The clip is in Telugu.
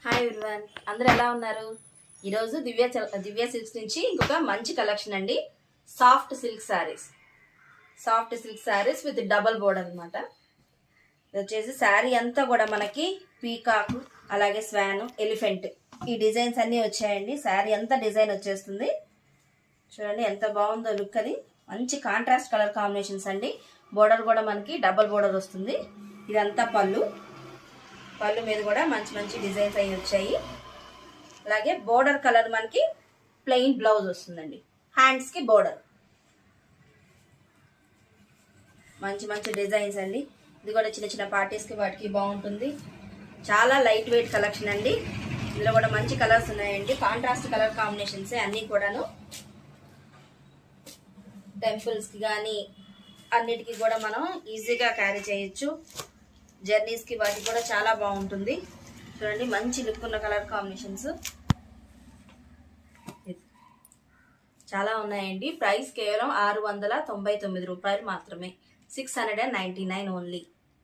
హాయ్ ఎవ్రీవన్, అందరూ ఎలా ఉన్నారు? ఈరోజు దివ్య సిల్క్స్ నుంచి ఇంకొక మంచి కలెక్షన్ అండి. Soft silk saris with double border అనమాట. ఇది వచ్చేసి శారీ అంతా కూడా మనకి పీకాక్, అలాగే స్వాన్, ఎలిఫెంట్ ఈ డిజైన్స్ అన్నీ వచ్చాయండి. శారీ అంతా డిజైన్ వచ్చేస్తుంది. చూడండి ఎంత బాగుందో లుక్. అది మంచి కాంట్రాస్ట్ కలర్ కాంబినేషన్స్ అండి. బోర్డర్ కూడా మనకి డబల్ బోర్డర్ వస్తుంది. ఇదంతా పళ్ళు మీద కూడా మంచి మంచి డిజైన్స్ అవి వచ్చాయి. అలాగే బోర్డర్ కలర్ మనకి ప్లెయిన్ బ్లౌజ్ వస్తుందండి. హ్యాండ్స్ కి బోర్డర్ మంచి మంచి డిజైన్స్ అండి. ఇది కూడా చిన్న చిన్న పార్టీస్ కి వాటికి బాగుంటుంది. చాలా లైట్ వెయిట్ కలెక్షన్ అండి. ఇందులో కూడా మంచి కలర్స్ ఉన్నాయండి. కాంట్రాస్ట్ కలర్ కాంబినేషన్స్ అన్ని కూడాను. టెంపుల్స్ కి కానీ అన్నిటికీ కూడా మనం ఈజీగా క్యారీ చేయొచ్చు. జర్నీస్ కి వాటికి కూడా చాలా బాగుంటుంది. చూడండి మంచి లుక్ ఉన్న కలర్ కాంబినేషన్స్ చాలా ఉన్నాయండి. ప్రైస్ కేవలం 699 రూపాయలు మాత్రమే. 699 ఓన్లీ.